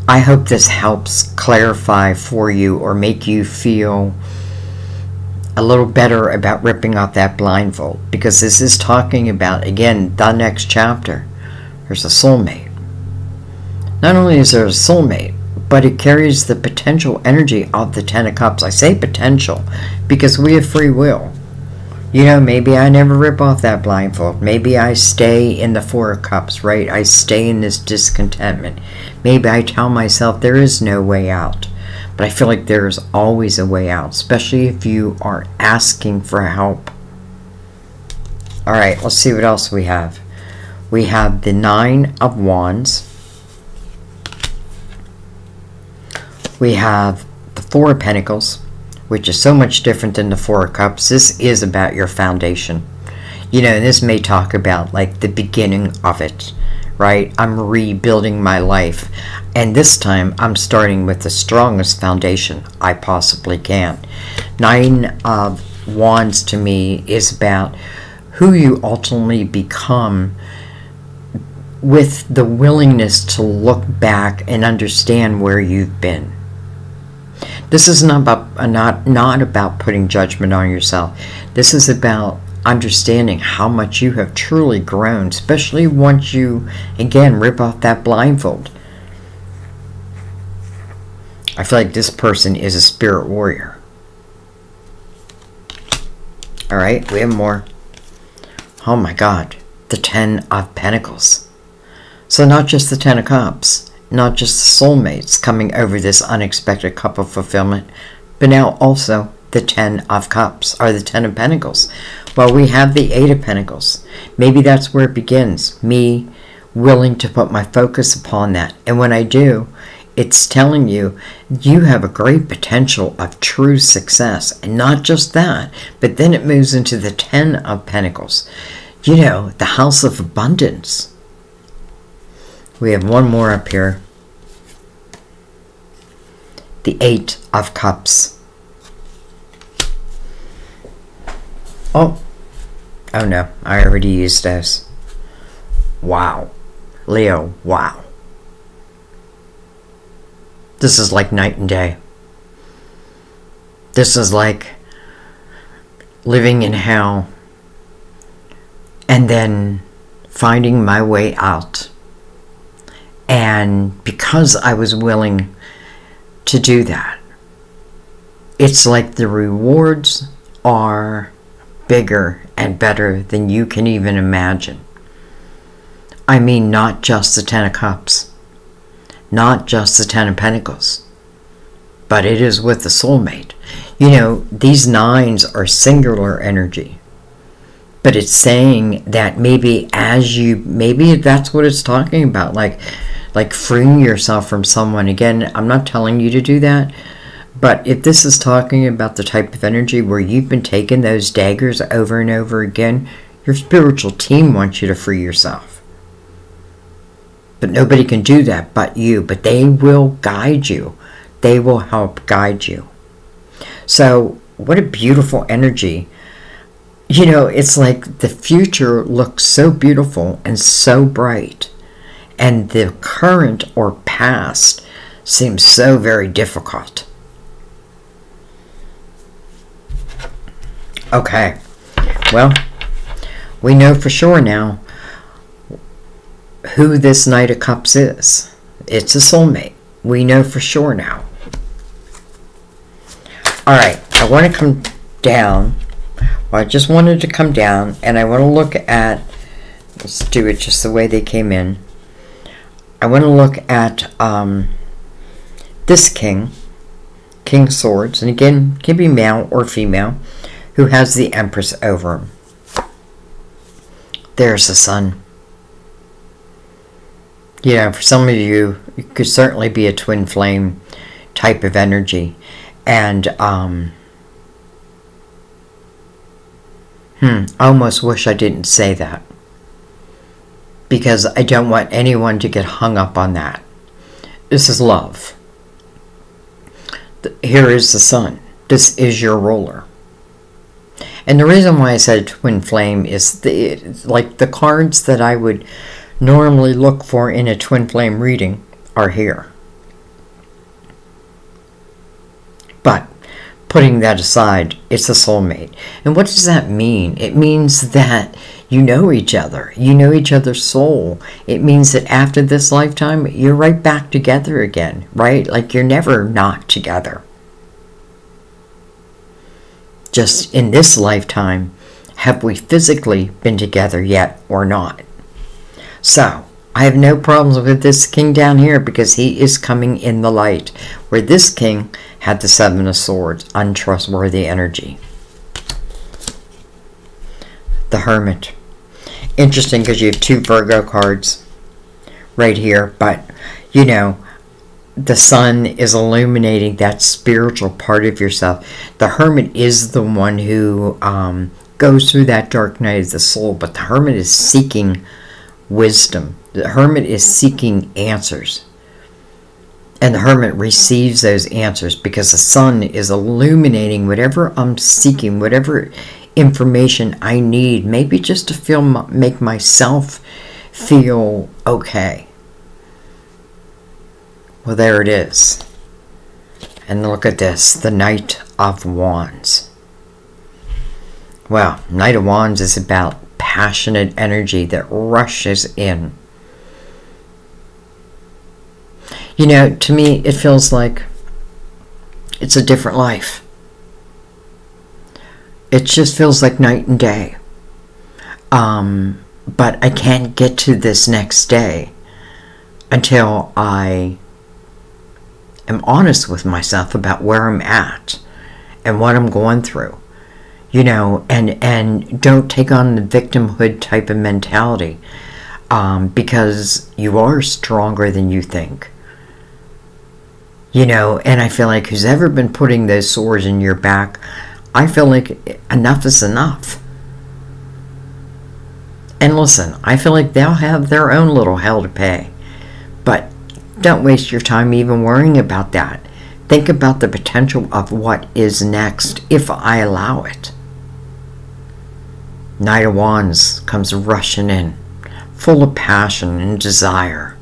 I hope this helps clarify for you or make you feel a little better about ripping off that blindfold, because this is talking about, again, the next chapter. There's a soulmate. Not only is there a soulmate, but it carries the potential energy of the 10 of Cups. I say potential because we have free will. You know, maybe I never rip off that blindfold. Maybe I stay in the 4 of Cups, right? I stay in this discontentment. Maybe I tell myself there is no way out. But I feel like there is always a way out, especially if you are asking for help. Alright, let's see what else we have. We have the 9 of Wands. We have the 4 of Pentacles, which is so much different than the 4 of Cups. This is about your foundation. You know, this may talk about like the beginning of it, right? I'm rebuilding my life. And this time, I'm starting with the strongest foundation I possibly can. 9 of Wands to me is about who you ultimately become, with the willingness to look back and understand where you've been. This is not about putting judgment on yourself. This is about understanding how much you have truly grown, especially once you, again, rip off that blindfold. I feel like this person is a spirit warrior. Alright, we have more. Oh my God, the 10 of Pentacles. So not just the 10 of Cups, not just the soulmates coming over this unexpected cup of fulfillment, but now also the 10 of Cups, or the 10 of Pentacles. Well, we have the 8 of Pentacles. Maybe that's where it begins. Me willing to put my focus upon that. And when I do, it's telling you, you have a great potential of true success. And not just that, but then it moves into the 10 of Pentacles. You know, the house of abundance. We have one more up here. the 8 of Cups. Oh no, I already used those. Wow. Leo, wow. This is like night and day. This is like living in hell and then finding my way out. And because I was willing to do that, it's like the rewards are bigger and better than you can even imagine. I mean, not just the 10 of Cups, not just the 10 of Pentacles, but it is with the soulmate. You know, these 9s are singular energy, but it's saying that maybe that's what it's talking about, like freeing yourself from someone. Again, I'm not telling you to do that, but if this is talking about the type of energy where you've been taking those daggers over and over again, your spiritual team wants you to free yourself. But nobody can do that but you. But they will guide you. They will help guide you. So, what a beautiful energy. You know, it's like the future looks so beautiful and so bright. And the current or past seems so very difficult. Okay. Well, we know for sure now who this Knight of Cups is. It's a soulmate. We know for sure now. Alright, I want to come down. Well, I just wanted to come down, and I want to look at, let's do it just the way they came in. I want to look at this king, King of Swords, and again, can be male or female, who has the Empress over him. There's the Sun. You know, for some of you, it could certainly be a twin flame type of energy. And, I almost wish I didn't say that, because I don't want anyone to get hung up on that. This is love. Here is the Sun. This is your ruler. And the reason why I said twin flame is like the cards that I would normally look for in a twin flame reading are here. But putting that aside, it's a soulmate. And what does that mean? It means that you know each other. You know each other's soul. It means that after this lifetime, you're right back together again, right? Like you're never not together. Just in this lifetime, have we physically been together yet or not? So, I have no problems with this king down here because he is coming in the light, where this king had the 7 of Swords, untrustworthy energy. The Hermit. Interesting because you have 2 Virgo cards right here, but you know, the Sun is illuminating that spiritual part of yourself. The Hermit is the one who goes through that dark night of the soul, but the Hermit is seeking wisdom. The Hermit is seeking answers. And the Hermit receives those answers because the Sun is illuminating whatever I'm seeking, whatever information I need, maybe just to make myself feel okay. Well, there it is. And look at this, the Knight of Wands. Well, Knight of Wands is about passionate energy that rushes in. You know, to me, it feels like it's a different life. It just feels like night and day. But I can't get to this next day until I am honest with myself about where I'm at and what I'm going through. You know, and don't take on the victimhood type of mentality, because you are stronger than you think. You know, and I feel like who's ever been putting those swords in your back, I feel like enough is enough. And listen, I feel like they'll have their own little hell to pay. But don't waste your time even worrying about that. Think about the potential of what is next if I allow it. Knight of Wands comes rushing in, full of passion and desire.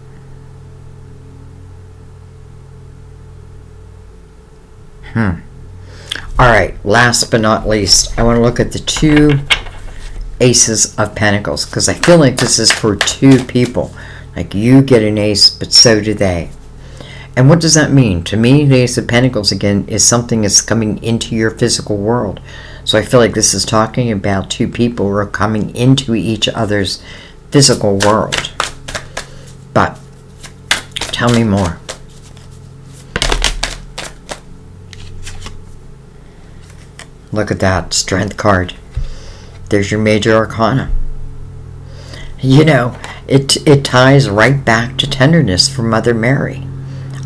Alright, last but not least, I want to look at the 2 Aces of Pentacles, because I feel like this is for 2 people. Like, you get an ace, but so do they. And what does that mean? To me, the Ace of Pentacles, again, is something that's coming into your physical world. So I feel like this is talking about 2 people who are coming into each other's physical world. But, tell me more. Look at that Strength card. There's your major arcana. You know, it ties right back to tenderness from Mother Mary.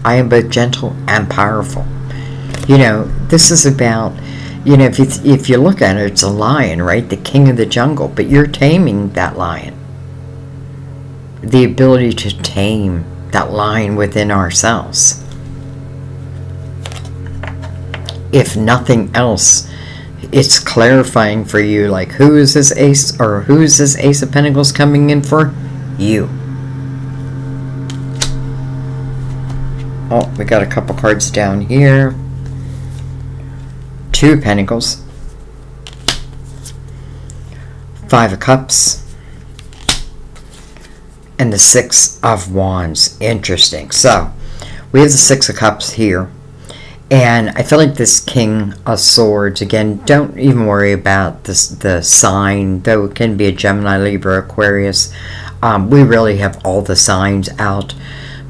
I am both gentle and powerful. You know, this is about, you know, if you look at it, it's a lion, right? The king of the jungle. But you're taming that lion. The ability to tame that lion within ourselves. If nothing else, it's clarifying for you, like, who is this ace, or who is this Ace of Pentacles coming in for? You. Oh, we got a couple cards down here. 2 Pentacles. 5 of Cups. And the 6 of Wands. Interesting. So, we have the 6 of Cups here. And I feel like this King of Swords, again, don't even worry about this, the sign, though it can be a Gemini, Libra, Aquarius. We really have all the signs out.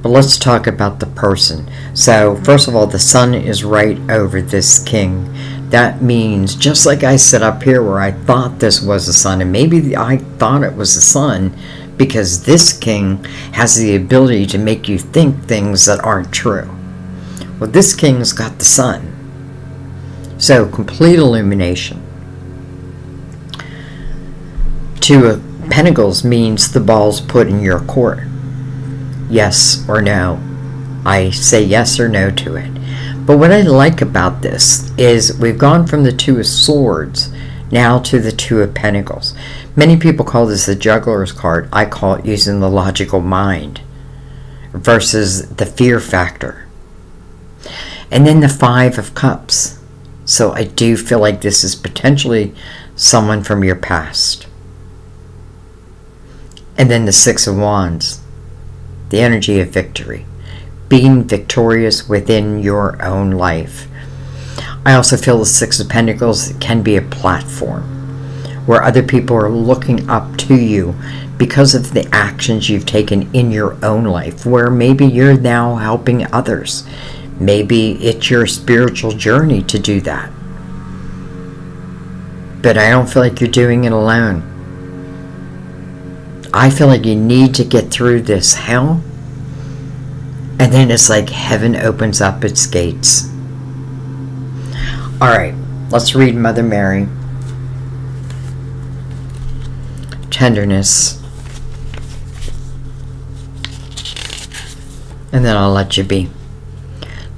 But let's talk about the person. So, first of all, the sun is right over this king. That means, just like I said up here where I thought this was the sun, and maybe I thought it was the sun, because this king has the ability to make you think things that aren't true. Well, this king's got the sun. So, complete illumination. 2 of Pentacles means the ball's put in your court. Yes or no. I say yes or no to it. But what I like about this is we've gone from the 2 of Swords now to the 2 of Pentacles. Many people call this the Juggler's card. I call it using the logical mind versus the fear factor. And then the 5 of Cups. So I do feel like this is potentially someone from your past. And then the 6 of Wands. The energy of victory. Being victorious within your own life. I also feel the 6 of Pentacles can be a platform where other people are looking up to you because of the actions you've taken in your own life, where maybe you're now helping others. Maybe it's your spiritual journey to do that. But I don't feel like you're doing it alone. I feel like you need to get through this hell, and then it's like heaven opens up its gates. Alright, let's read Mother Mary. Tenderness. And then I'll let you be.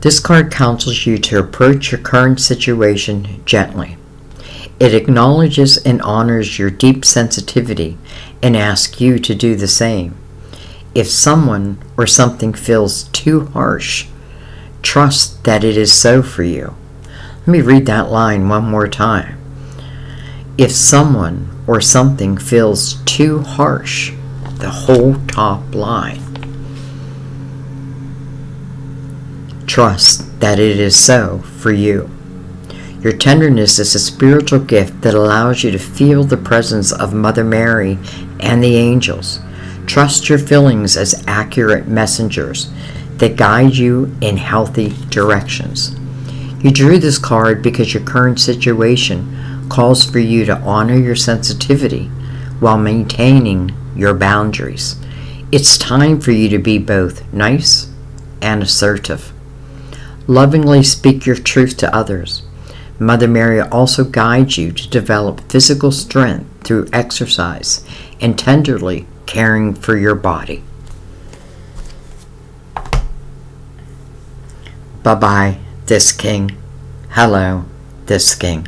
This card counsels you to approach your current situation gently. It acknowledges and honors your deep sensitivity and asks you to do the same. If someone or something feels too harsh, trust that it is so for you. Let me read that line one more time. If someone or something feels too harsh, the whole top line. Trust that it is so for you. Your tenderness is a spiritual gift that allows you to feel the presence of Mother Mary and the angels. Trust your feelings as accurate messengers that guide you in healthy directions. You drew this card because your current situation calls for you to honor your sensitivity while maintaining your boundaries. It's time for you to be both nice and assertive. Lovingly speak your truth to others. Mother Mary also guides you to develop physical strength through exercise and tenderly caring for your body. Bye-bye. this king. Hello, this king.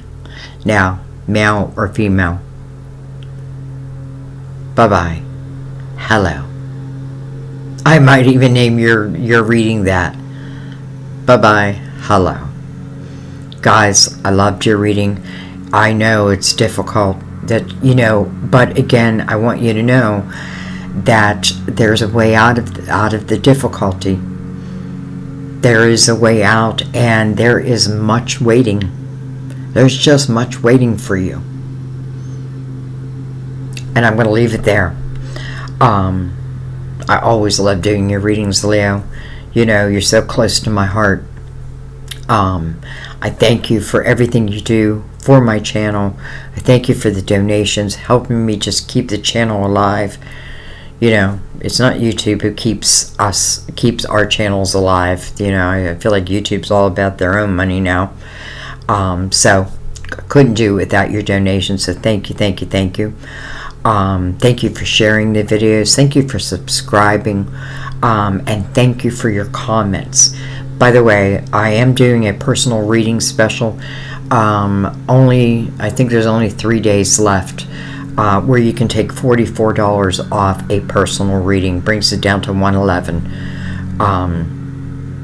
Now, male or female. Bye-bye. Hello. I might even name your reading that. Bye-bye. Hello. Guys, I loved your reading. I know it's difficult, that, you know, but again, I want you to know that there's a way out of the difficulty. There is a way out, and there is much waiting. There's just much waiting for you. And I'm going to leave it there. I always love doing your readings, Leo. You know, you're so close to my heart. I thank you for everything you do for my channel. I thank you for the donations, helping me just keep the channel alive. You know, it's not YouTube who keeps our channels alive. You know, I feel like YouTube's all about their own money now. So I couldn't do it without your donations. So thank you, thank you, thank you. Thank you for sharing the videos. Thank you for subscribing. And thank you for your comments. By the way, I am doing a personal reading special. I think there's only 3 days left, where you can take $44 off a personal reading. Brings it down to $111.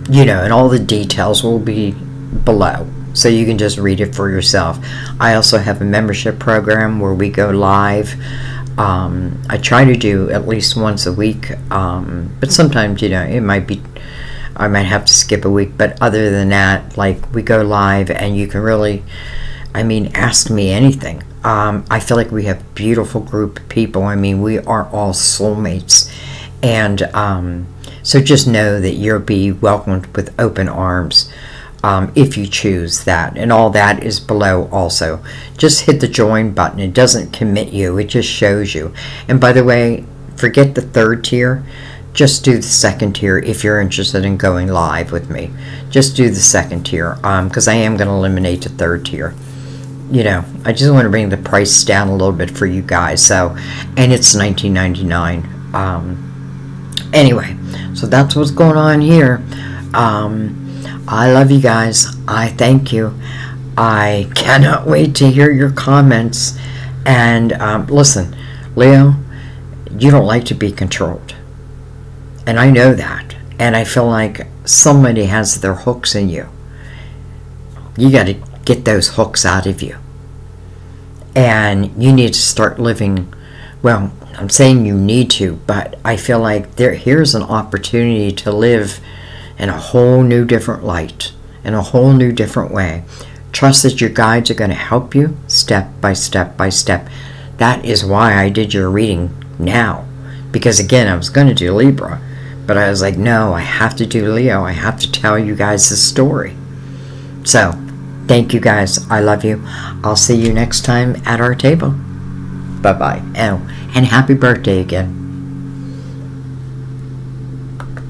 You know, and all the details will be below, so you can just read it for yourself. I also have a membership program where we go live. I try to do at least once a week, but sometimes, you know, I might have to skip a week, but other than that, like, we go live and you can really, I mean, ask me anything. I feel like we have a beautiful group of people. I mean, we are all soulmates, and so just know that you'll be welcomed with open arms, if you choose that, and all that is below also. Just hit the join button. It doesn't commit you, it just shows you. And by the way, forget the 3rd tier. Just do the 2nd tier if you're interested in going live with me. Just do the 2nd tier, because I am going to eliminate the 3rd tier. You know, I just want to bring the price down a little bit for you guys. So, and it's $19.99. Anyway, so that's what's going on here. I love you guys. I thank you. I cannot wait to hear your comments. And listen, Leo, you don't like to be controlled. And I know that. And I feel like somebody has their hooks in you. You got to get those hooks out of you. And you need to start living, well, I'm saying you need to, but I feel like here's an opportunity to live in a whole new different light, in a whole new different way. Trust that your guides are going to help you step by step by step. That is why I did your reading now. Because again, I was going to do Libra, but I was like, no, I have to do Leo. I have to tell you guys the story. So, thank you guys. I love you. I'll see you next time at our table. Bye-bye. Oh, and happy birthday again.